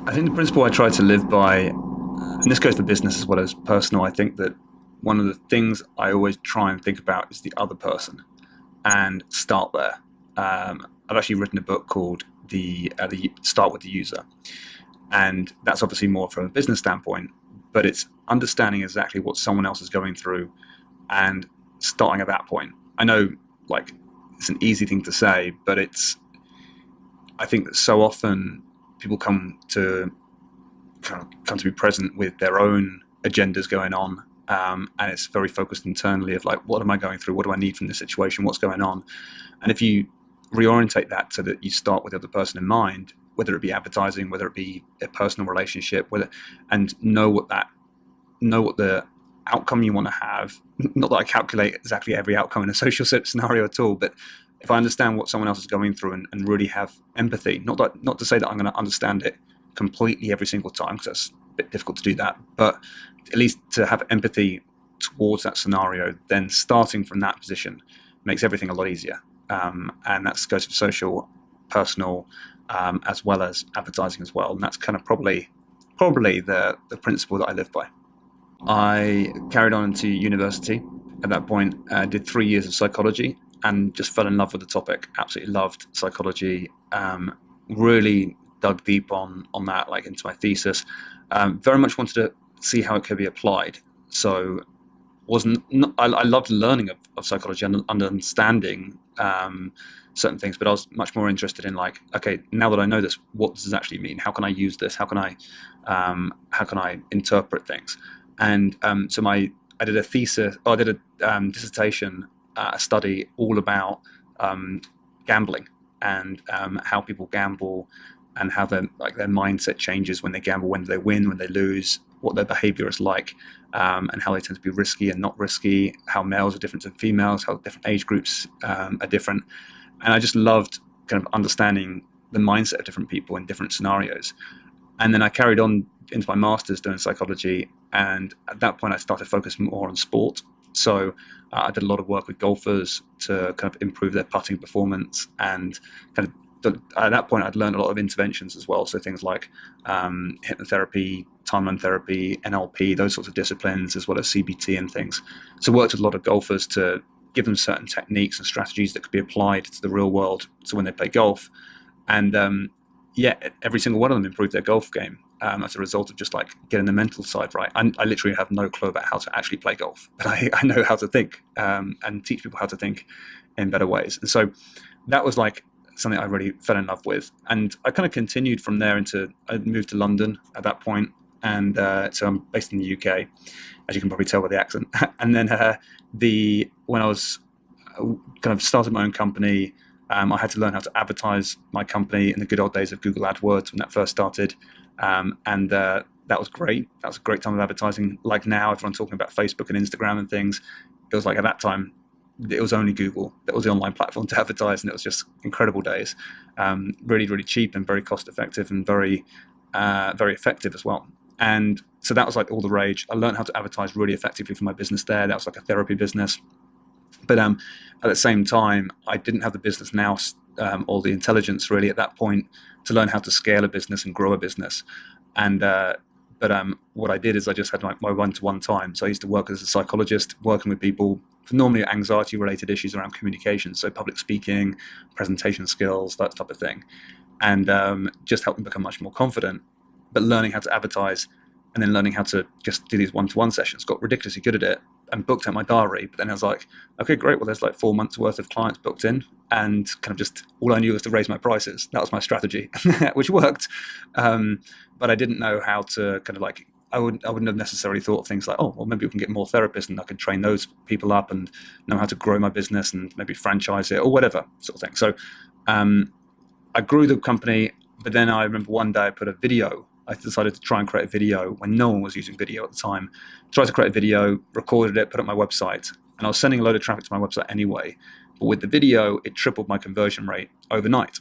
I think the principle I try to live by, and this goes to business as well as personal, I think that one of the things I always try and think about is the other person and start there. I've actually written a book called the Start with the User, and that's obviously more from a business standpoint, but it's understanding exactly what someone else is going through and starting at that point. I know, like, it's an easy thing to say, but I think that so often people come to be present with their own agendas going on, and it's very focused internally of like, what am I going through? What do I need from this situation? What's going on? And if you reorientate that so that you start with the other person in mind, whether it be advertising, whether it be a personal relationship, and know what the outcome you want to have. Not that I calculate exactly every outcome in a social scenario at all, but if I understand what someone else is going through and really have empathy, not to say that I'm going to understand it completely every single time, because that's a bit difficult to do that, but at least to have empathy towards that scenario, then starting from that position makes everything a lot easier. And that goes for social, personal, as well as advertising as well. And that's kind of probably the principle that I live by. I carried on into university at that point, did 3 years of psychology, and just fell in love with the topic. Absolutely loved psychology. Really dug deep on that, like into my thesis. Very much wanted to see how it could be applied. So wasn't not, I loved learning of psychology and understanding certain things, but I was much more interested in like, okay, now that I know this, what does this actually mean? How can I use this? How can I interpret things? And I did a thesis, or I did a dissertation, a study all about gambling and how people gamble and how their mindset changes when they gamble, when they win, when they lose, what their behavior is like, and how they tend to be risky and not risky, how males are different to females, how different age groups are different. And I just loved kind of understanding the mindset of different people in different scenarios. And then I carried on into my master's doing psychology. And at that point, I started focusing more on sport. So I did a lot of work with golfers to kind of improve their putting performance, and kind of at that point, I'd learned a lot of interventions as well. So things like hypnotherapy, timeline therapy, NLP, those sorts of disciplines, as well as CBT and things. So worked with a lot of golfers to give them certain techniques and strategies that could be applied to the real world. So when they play golf, and yeah, every single one of them improved their golf game as a result of just like getting the mental side right. I literally have no clue about how to actually play golf, but I know how to think and teach people how to think in better ways. And so that was like something I really fell in love with. And I kind of continued from there I moved to London at that point. And so I'm based in the UK, as you can probably tell by the accent. And then when I was kind of started my own company, I had to learn how to advertise my company in the good old days of Google AdWords when that first started. And that was great. That was a great time of advertising. Like now, everyone talking about Facebook and Instagram and things. It was like at that time, it was only Google that was the online platform to advertise, and it was just incredible days. Really, really cheap and very cost effective and very, very effective as well. And so that was like all the rage. I learned how to advertise really effectively for my business there. That was like a therapy business. But at the same time, I didn't have the business now or the intelligence really at that point to learn how to scale a business and grow a business. And what I did is I just had my one-to-one time. So I used to work as a psychologist, working with people for normally anxiety-related issues around communication, so public speaking, presentation skills, that type of thing, and just help them become much more confident. But learning how to advertise and then learning how to just do these one-to-one sessions, got ridiculously good at it and booked out my diary. But then I was like, okay, great. Well, there's like 4 months worth of clients booked in, and kind of just all I knew was to raise my prices. That was my strategy, which worked. But I didn't know how to kind of like, I wouldn't have necessarily thought of things like, oh, well, maybe we can get more therapists and I can train those people up and know how to grow my business and maybe franchise it or whatever sort of thing. So I grew the company, but then I remember one day I decided to try and create a video when no one was using video at the time. Tried to create a video, recorded it, put it on my website, and I was sending a load of traffic to my website anyway. But with the video, it tripled my conversion rate overnight.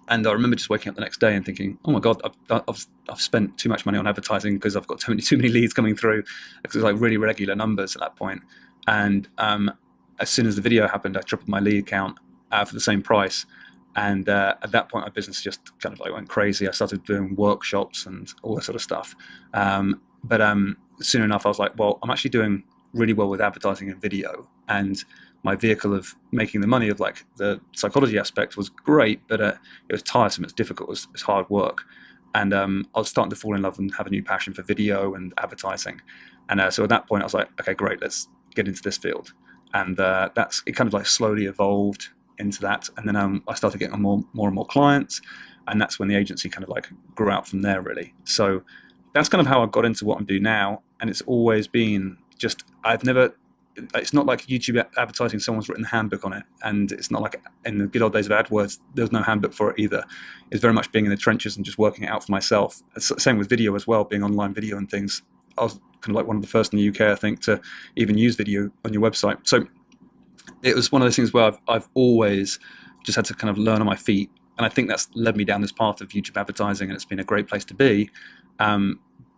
And I remember just waking up the next day and thinking, oh my God, I've spent too much money on advertising because I've got too many leads coming through, because it's like really regular numbers at that point. And as soon as the video happened, I tripled my lead count for the same price. And at that point, my business just kind of like went crazy. I started doing workshops and all that sort of stuff. But soon enough, I was like, well, I'm actually doing really well with advertising and video. And my vehicle of making the money of like the psychology aspect was great, but it was tiresome, it's difficult, it's hard work. And I was starting to fall in love and have a new passion for video and advertising. And so at that point, I was like, okay, great, let's get into this field. And it kind of like slowly evolved into that. And then I started getting more and more clients. And that's when the agency kind of like grew out from there, really. So that's kind of how I got into what I'm doing now. And it's always been just, it's not like YouTube advertising, someone's written a handbook on it. And it's not like in the good old days of AdWords, there's no handbook for it either. It's very much being in the trenches and just working it out for myself. It's same with video as well, being online video and things. I was kind of like one of the first in the UK, I think, to even use video on your website. So it was one of those things where I've always just had to kind of learn on my feet. And I think that's led me down this path of YouTube advertising, and it's been a great place to be.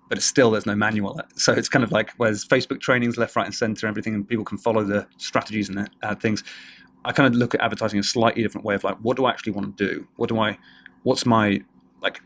But it's still, there's no manual. So it's kind of like, whereas Facebook trainings left, right, and center, everything, and people can follow the strategies and things. I kind of look at advertising a slightly different way of like, what do I actually want to do? What's my, like,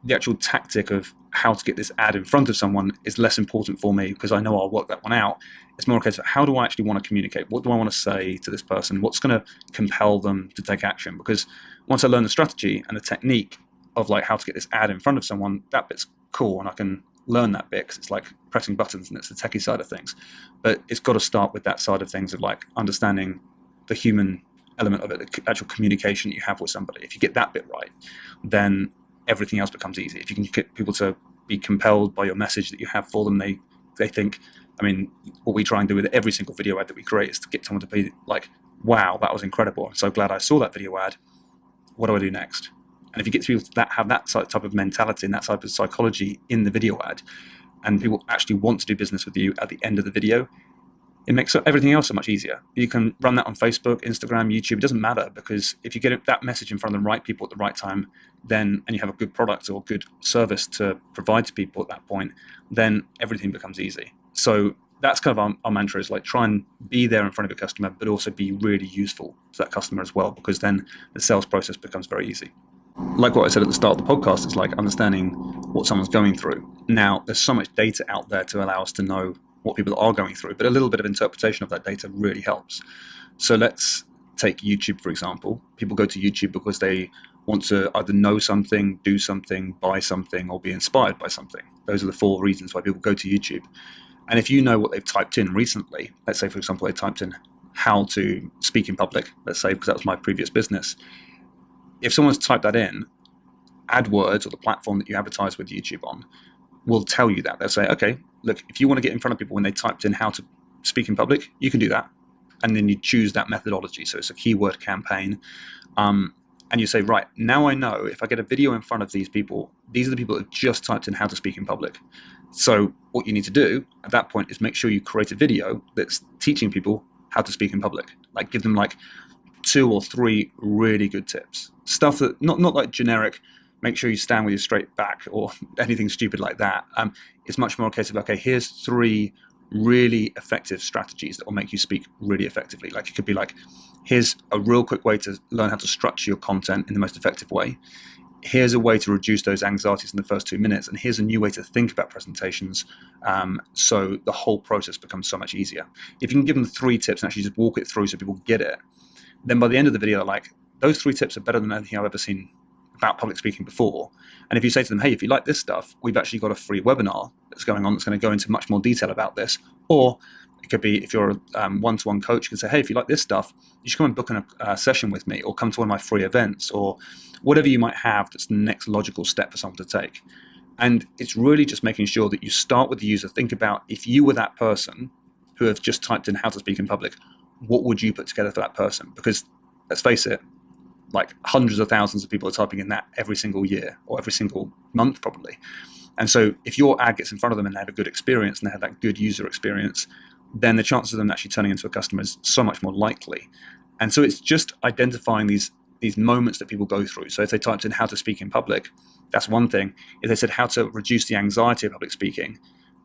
the actual tactic of how to get this ad in front of someone is less important for me, because I know I'll work that one out. It's more a case of, how do I actually want to communicate? What do I want to say to this person? What's going to compel them to take action? Because once I learn the strategy and the technique of like how to get this ad in front of someone, that bit's cool, and I can learn that bit because it's like pressing buttons and it's the techie side of things. But it's got to start with that side of things of like understanding the human element of it, the actual communication you have with somebody. If you get that bit right, then everything else becomes easy. If you can get people to be compelled by your message that you have for them, they think, I mean, what we try and do with every single video ad that we create is to get someone to be like, wow, that was incredible. I'm so glad I saw that video ad. What do I do next? And if you get people to have that type of mentality and that type of psychology in the video ad, and people actually want to do business with you at the end of the video, it makes everything else so much easier. You can run that on Facebook, Instagram, YouTube. It doesn't matter, because if you get that message in front of the right people at the right time, then, and you have a good product or good service to provide to people at that point, then everything becomes easy. So that's kind of our mantra, is like, try and be there in front of a customer, but also be really useful to that customer as well, because then the sales process becomes very easy. Like what I said at the start of the podcast, it's like understanding what someone's going through. Now, there's so much data out there to allow us to know what people are going through, but a little bit of interpretation of that data really helps. So let's take YouTube, for example. People go to YouTube because they want to either know something, do something, buy something, or be inspired by something. Those are the 4 reasons why people go to YouTube. And if you know what they've typed in recently, let's say, for example, they typed in how to speak in public, let's say, because that was my previous business. If someone's typed that in, AdWords, or the platform that you advertise with YouTube on, will tell you that. They'll say, okay, look, if you want to get in front of people when they typed in how to speak in public, you can do that. And then you choose that methodology. So it's a keyword campaign. And you say, right, now I know if I get a video in front of these people, these are the people that have just typed in how to speak in public. So what you need to do at that point is make sure you create a video that's teaching people how to speak in public. Like, give them like 2 or 3 really good tips. Stuff that, not like generic, make sure you stand with your straight back or anything stupid like that. It's much more a case of, okay, here's 3 really effective strategies that will make you speak really effectively. Like, it could be like, here's a real quick way to learn how to structure your content in the most effective way. Here's a way to reduce those anxieties in the first 2 minutes. And here's a new way to think about presentations. So the whole process becomes so much easier. If you can give them 3 tips and actually just walk it through so people get it, then by the end of the video, they're like, those 3 tips are better than anything I've ever seen about public speaking before. And if you say to them, hey, if you like this stuff, we've actually got a free webinar that's going on that's going to go into much more detail about this. Or it could be, if you're a one-to-one coach, you can say, hey, if you like this stuff, you should come and book a session with me, or come to one of my free events, or whatever you might have that's the next logical step for someone to take. And it's really just making sure that you start with the user. Think about, if you were that person who have just typed in how to speak in public, what would you put together for that person? Because let's face it, like hundreds of thousands of people are typing in that every single year, or every single month probably. And so if your ad gets in front of them and they have a good experience and they have that good user experience, then the chances of them actually turning into a customer is so much more likely. And so it's just identifying these moments that people go through. So if they typed in how to speak in public, that's one thing. If they said how to reduce the anxiety of public speaking,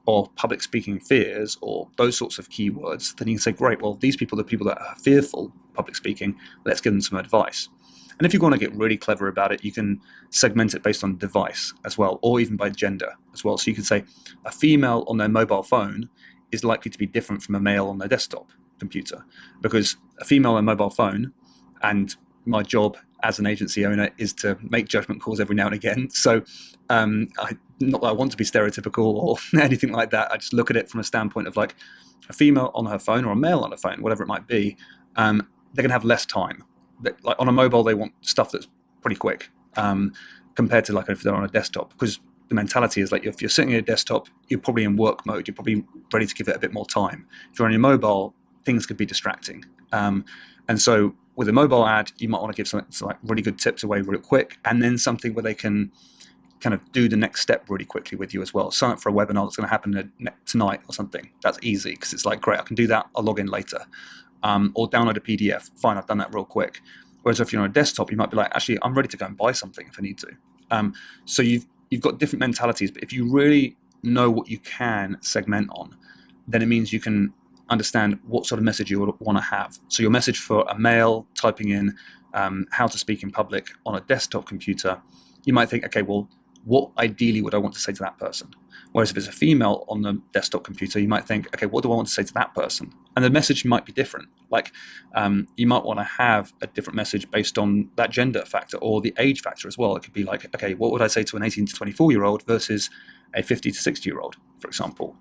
or public speaking fears, or those sorts of keywords, then you can say, great, well, these people are the people that are fearful of public speaking. Let's give them some advice. And if you want to get really clever about it, you can segment it based on device as well, or even by gender as well. So you can say a female on their mobile phone is likely to be different from a male on their desktop computer, because a female on a mobile phone, and my job as an agency owner is to make judgment calls every now and again. So not that I want to be stereotypical or anything like that. I just look at it from a standpoint of like a female on her phone or a male on a phone, whatever it might be, they're going to have less time. Like on a mobile, they want stuff that's pretty quick compared to like if they're on a desktop, because the mentality is like if you're sitting at a desktop, you're probably in work mode. You're probably ready to give it a bit more time. If you're on your mobile, things could be distracting. And so with a mobile ad, you might want to give some like really good tips away real quick, and then something where they can kind of do the next step really quickly with you as well. Sign up for a webinar that's going to happen tonight or something. That's easy because it's like, great, I can do that. I'll log in later. Or download a PDF. Fine, I've done that real quick. Whereas if you're on a desktop, you might be like, actually, I'm ready to go and buy something if I need to. So you've got different mentalities, but if you really know what you can segment on, then it means you can understand what sort of message you want to have. So your message for a male typing in how to speak in public on a desktop computer, you might think, okay, well, what ideally would I want to say to that person? Whereas if it's a female on the desktop computer, you might think, okay, what do I want to say to that person? And the message might be different. Like you might want to have a different message based on that gender factor or the age factor as well. It could be like, okay, what would I say to an 18 to 24-year-old versus a 50 to 60-year-old, for example.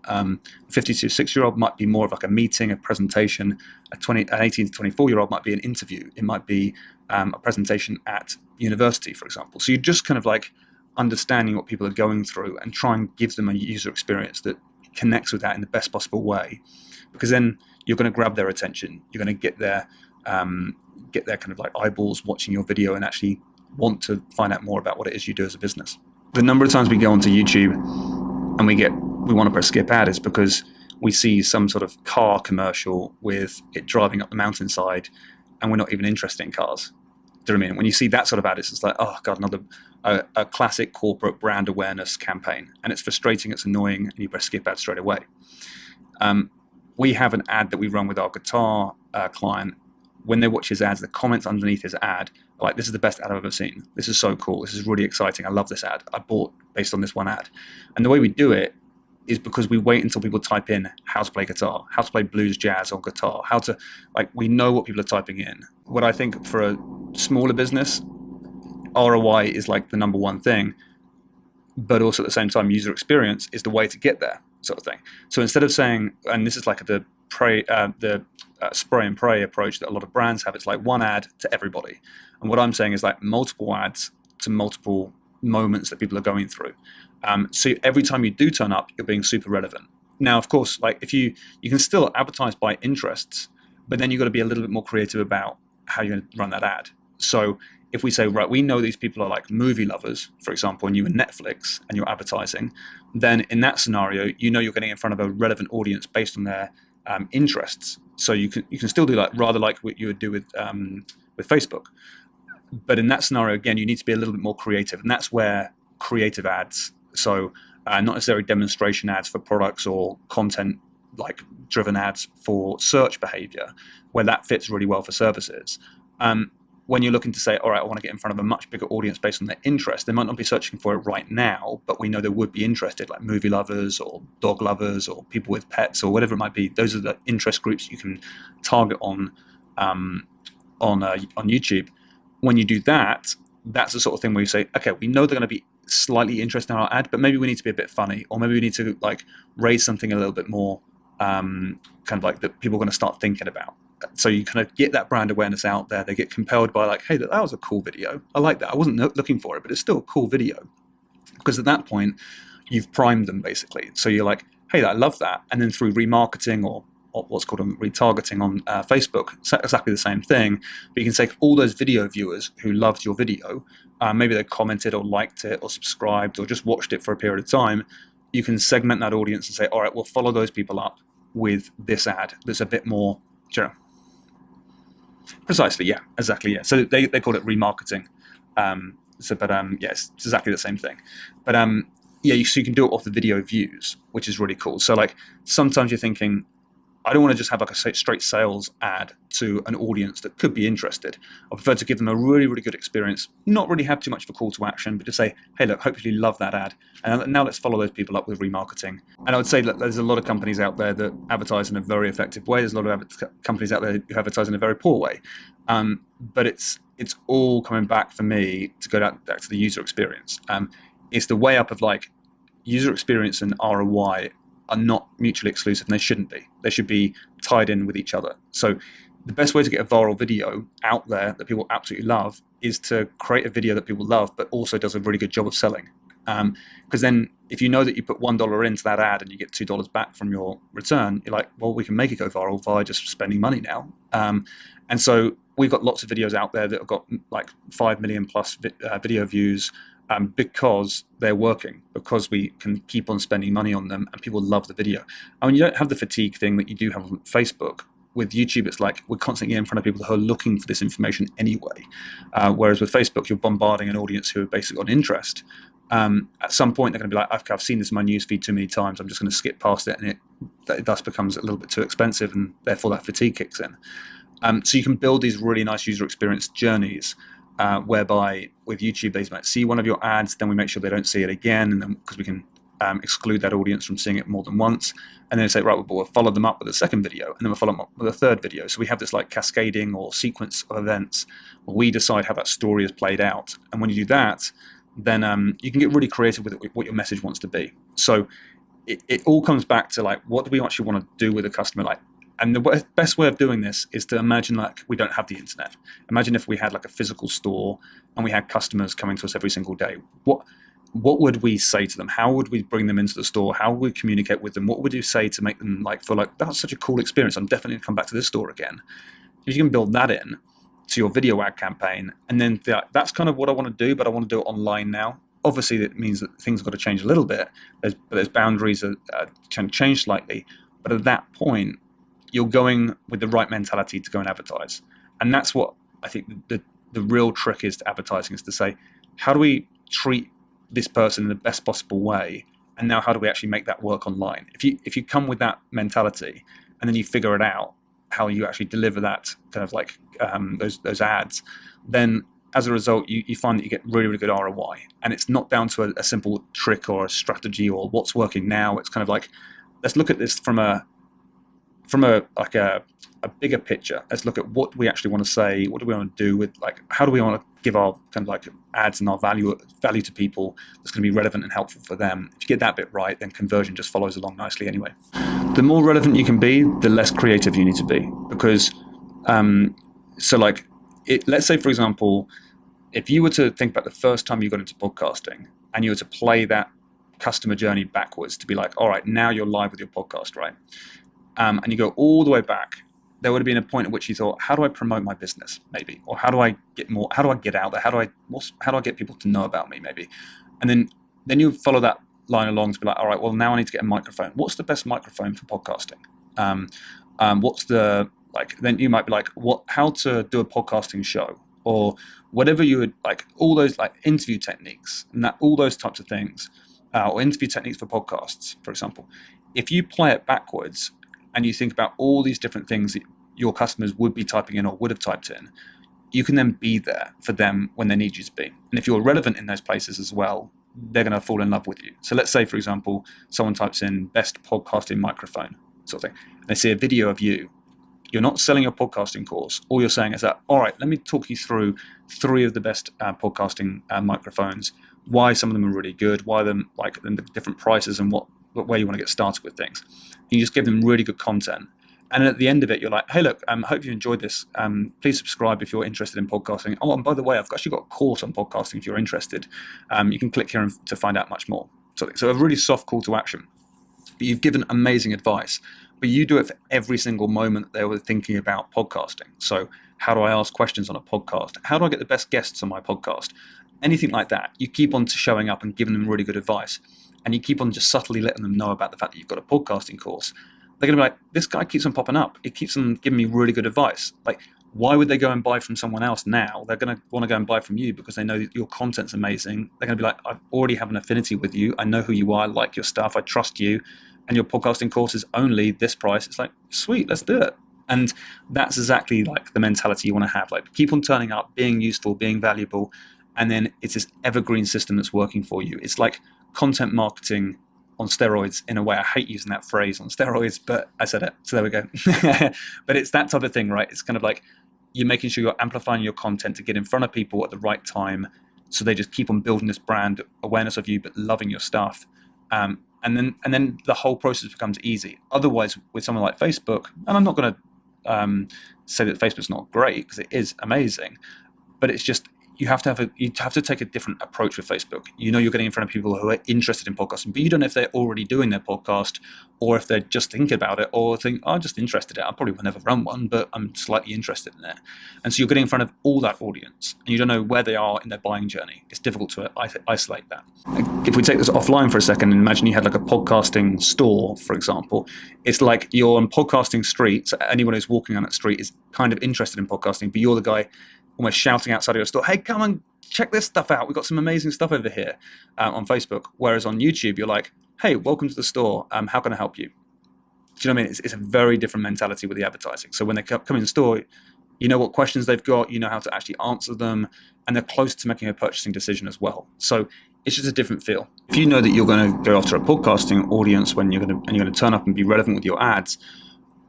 50 to 60-year-old might be more of like a meeting, a presentation. An 18 to 24-year-old might be an interview. It might be a presentation at university, for example. So you're just kind of like understanding what people are going through and try and give them a user experience that connects with that in the best possible way, because then you're going to grab their attention. You're going to get their kind of like eyeballs watching your video and actually want to find out more about what it is you do as a business. The number of times we go onto YouTube and we want to press skip ad is because we see some sort of car commercial with it driving up the mountainside, and we're not even interested in cars. Do you know what I mean? When you see that sort of ad, it's just like, oh god, another a classic corporate brand awareness campaign, and it's frustrating, it's annoying, and you press skip ad straight away. We have an ad that we run with our guitar client. When they watch his ads, the comments underneath his ad are like, this is the best ad I've ever seen. This is so cool. This is really exciting. I love this ad. I bought based on this one ad. And the way we do it is because we wait until people type in how to play guitar, how to play blues, jazz, or guitar, how to, like, we know what people are typing in. What I think for a smaller business, ROI is like the number one thing, but also at the same time, user experience is the way to get there, sort of thing. So instead of saying, and this is like the spray and pray approach that a lot of brands have, it's like one ad to everybody. And what I'm saying is like multiple ads to multiple moments that people are going through. So every time you do turn up, you're being super relevant. Now, of course, like if you can still advertise by interests, but then you've got to be a little bit more creative about how you're going to run that ad. So if we say, right, we know these people are like movie lovers, for example, and you're Netflix and you're advertising, then in that scenario, you know you're getting in front of a relevant audience based on their interests. So you can still do like rather like what you would do with Facebook. But in that scenario, again, you need to be a little bit more creative, and that's where creative ads, so not necessarily demonstration ads for products or content like driven ads for search behavior, where that fits really well for services. When you're looking to say, all right, I want to get in front of a much bigger audience based on their interest, they might not be searching for it right now, but we know they would be interested, like movie lovers or dog lovers or people with pets or whatever it might be. Those are the interest groups you can target on YouTube. When you do that, that's the sort of thing where you say, okay, we know they're going to be slightly interested in our ad, but maybe we need to be a bit funny, or maybe we need to like raise something a little bit more kind of like that people are going to start thinking about. So you kind of get that brand awareness out there. They get compelled by like, hey, that was a cool video. I like that. I wasn't looking for it, but it's still a cool video. Because at that point, you've primed them basically. So you're like, hey, I love that. And then through remarketing or what's called retargeting on Facebook, it's exactly the same thing. But you can take all those video viewers who loved your video, maybe they commented or liked it or subscribed or just watched it for a period of time. You can segment that audience and say, all right, we'll follow those people up with this ad that's a bit more, precisely, yeah, exactly, yeah. So they call it remarketing. Yes, it's exactly the same thing. But so you can do it off the video views, which is really cool. So like sometimes you're thinking, I don't want to just have like a straight sales ad to an audience that could be interested. I prefer to give them a really, really good experience, not really have too much of a call to action, but just say, hey, look, hopefully you love that ad. And now let's follow those people up with remarketing. And I would say that there's a lot of companies out there that advertise in a very effective way. There's a lot of companies out there who advertise in a very poor way. But it's all coming back for me to go back to the user experience. It's the way up of like user experience and ROI are not mutually exclusive, and they shouldn't be. They should be tied in with each other. So the best way to get a viral video out there that people absolutely love is to create a video that people love, but also does a really good job of selling. Because then if you know that you put $1 into that ad and you get $2 back from your return, you're like, well, we can make it go viral via just spending money now. And so we've got lots of videos out there that have got like 5 million plus video views, because they're working, because we can keep on spending money on them and people love the video. I mean, you don't have the fatigue thing that you do have on Facebook. With YouTube, it's like we're constantly in front of people who are looking for this information anyway. Whereas with Facebook, you're bombarding an audience who have basically got an interest. At some point, they're going to be like, I've seen this in my newsfeed too many times, I'm just going to skip past it, and it thus becomes a little bit too expensive, and therefore that fatigue kicks in. So you can build these really nice user experience journeys, whereby with YouTube they might see one of your ads, then we make sure they don't see it again, and then because we can exclude that audience from seeing it more than once, and then say, right, we'll follow them up with a second video, and then we'll follow them up with a third video. So we have this like cascading or sequence of events where we decide how that story is played out. And when you do that, then you can get really creative with what your message wants to be. So it all comes back to like, what do we actually want to do with a customer? Like, and the best way of doing this is to imagine like we don't have the internet. Imagine if we had like a physical store and we had customers coming to us every single day. What would we say to them? How would we bring them into the store? How would we communicate with them? What would you say to make them like feel like that's such a cool experience? I'm definitely gonna come back to this store again. If you can build that in to your video ad campaign, and then that's kind of what I want to do, but I want to do it online now. Obviously, that means that things have got to change a little bit. There's boundaries that can change slightly, but at that point, you're going with the right mentality to go and advertise. And that's what I think the real trick is to advertising, is to say, how do we treat this person in the best possible way? And now how do we actually make that work online? If you come with that mentality and then you figure it out, how you actually deliver that kind of like those ads, then as a result, you find that you get really, really good ROI. And it's not down to a simple trick or a strategy or what's working now. It's kind of like, let's look at this from a bigger picture. Let's look at what we actually want to say. What do we want to do with, like, how do we want to give our kind of like ads and our value to people that's going to be relevant and helpful for them? If you get that bit right, then conversion just follows along nicely anyway. The more relevant you can be, the less creative you need to be, because let's say, for example, if you were to think about the first time you got into podcasting and you were to play that customer journey backwards to be like, all right, now you're live with your podcast, right? And you go all the way back, there would have been a point at which you thought, how do I promote my business, maybe? Or how do I get out there? How do I get people to know about me, maybe? And then you follow that line along to be like, all right, well, now I need to get a microphone. What's the best microphone for podcasting? Then you might be like, how to do a podcasting show, or whatever you would like, all those like interview techniques and all those types of things, or interview techniques for podcasts, for example. If you play it backwards and you think about all these different things that your customers would be typing in or would have typed in, you can then be there for them when they need you to be. And if you're relevant in those places as well, they're going to fall in love with you. So let's say, for example, someone types in best podcasting microphone sort of thing, and they see a video of you. You're not selling your podcasting course. All you're saying is that, all right, let me talk you through 3 of the best podcasting microphones, why some of them are really good, why them like the different prices, and what way you want to get started with things. You just give them really good content. And at the end of it, you're like, hey, look, I hope you enjoyed this. Please subscribe if you're interested in podcasting. Oh, and by the way, I've actually got a course on podcasting if you're interested. You can click here to find out much more. So a really soft call to action. But you've given amazing advice, but you do it for every single moment that they were thinking about podcasting. So how do I ask questions on a podcast? How do I get the best guests on my podcast? Anything like that. You keep on showing up and giving them really good advice. And you keep on just subtly letting them know about the fact that you've got a podcasting course. They're going to be like, this guy keeps on popping up. It keeps on giving me really good advice. Like, why would they go and buy from someone else now? They're going to want to go and buy from you because they know that your content's amazing. They're going to be like, I already have an affinity with you. I know who you are. I like your stuff. I trust you. And your podcasting course is only this price. It's like, sweet, let's do it. And that's exactly like the mentality you want to have. Like, keep on turning up, being useful, being valuable, and then it's this evergreen system that's working for you. It's like content marketing on steroids in a way. I hate using that phrase, on steroids, but I said it, so there we go. But it's that type of thing, right? It's kind of like you're making sure you're amplifying your content to get in front of people at the right time, so they just keep on building this brand awareness of you, but loving your stuff. And then the whole process becomes easy. Otherwise, with someone like Facebook, and I'm not going to say that Facebook's not great, because it is amazing, but it's just you have to take a different approach with Facebook. You're getting in front of people who are interested in podcasting, but you don't know if they're already doing their podcast, or if they're just thinking about it, or think, oh, I'm just interested in it. I probably will never run one, but I'm slightly interested in it. And so you're getting in front of all that audience, and you don't know where they are in their buying journey. It's difficult to isolate that. If we take this offline for a second and imagine you had like a podcasting store, for example, it's like you're on podcasting street. So anyone who's walking on that street is kind of interested in podcasting, but you're the guy almost shouting outside of your store, hey, come and check this stuff out. We've got some amazing stuff over here on Facebook. Whereas on YouTube, you're like, hey, welcome to the store. How can I help you? Do you know what I mean? It's a very different mentality with the advertising. So when they come in the store, you know what questions they've got, you know how to actually answer them, and they're close to making a purchasing decision as well. So it's just a different feel. If you know that you're going to go after a podcasting audience and you're going to turn up and be relevant with your ads,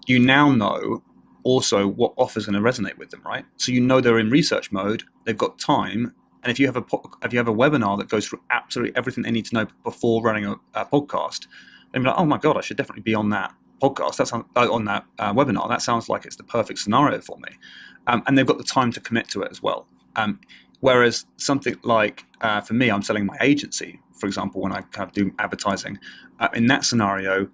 you now know also what offer's going to resonate with them, right? So you know they're in research mode, they've got time, and if you have a webinar that goes through absolutely everything they need to know before running a podcast, they'll be like, oh my god, I should definitely be on that podcast. That's on that webinar. That sounds like it's the perfect scenario for me, and they've got the time to commit to it as well. Whereas something like for me, I'm selling my agency, for example, when I kind of do advertising. In that scenario,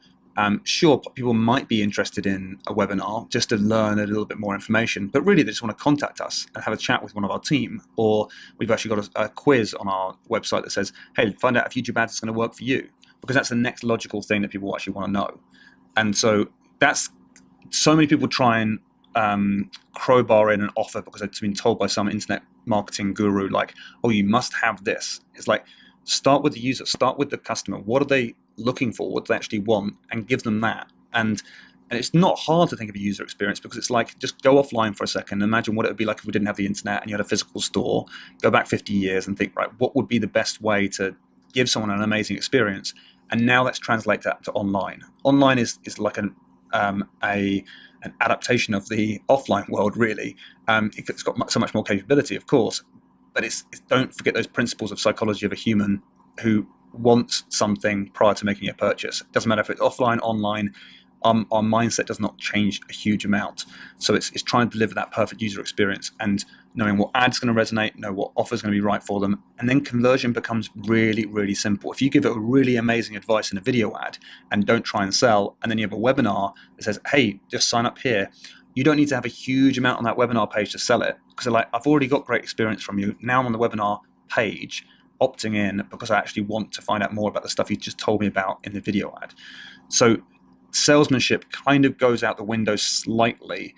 sure, people might be interested in a webinar just to learn a little bit more information, but really they just want to contact us and have a chat with one of our team. Or we've actually got a quiz on our website that says, hey, find out if YouTube ads is going to work for you, because that's the next logical thing that people actually want to know. And so so many people try and crowbar in an offer because they've been told by some internet marketing guru, like, oh, you must have this. It's like, start with the user, start with the customer. What are they looking for? What do they actually want? And give them that. And it's not hard to think of a user experience, because it's like, just go offline for a second. Imagine what it would be like if we didn't have the internet and you had a physical store. Go back 50 years and think, right, what would be the best way to give someone an amazing experience? And now let's translate that to online. Online is like an adaptation of the offline world, really. It's got so much more capability, of course, but it's don't forget those principles of psychology of a human who wants something prior to making a purchase. It doesn't matter if it's offline, online. Our mindset does not change a huge amount. So it's trying to deliver that perfect user experience and knowing what ad's going to resonate, know what offer's going to be right for them. And then conversion becomes really, really simple. If you give it a really amazing advice in a video ad and don't try and sell, and then you have a webinar that says, hey, just sign up here, you don't need to have a huge amount on that webinar page to sell it, because they're like, I've already got great experience from you. Now I'm on the webinar page opting in because I actually want to find out more about the stuff you just told me about in the video ad. So salesmanship kind of goes out the window slightly.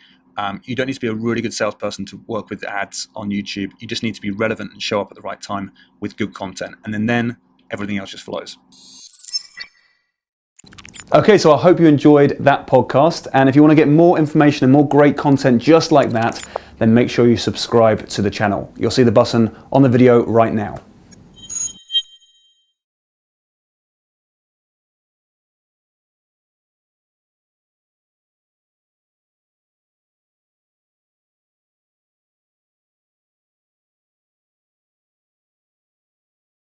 You don't need to be a really good salesperson to work with ads on YouTube. You just need to be relevant and show up at the right time with good content. And then everything else just flows. Okay, so I hope you enjoyed that podcast. And if you want to get more information and more great content just like that, then make sure you subscribe to the channel. You'll see the button on the video right now.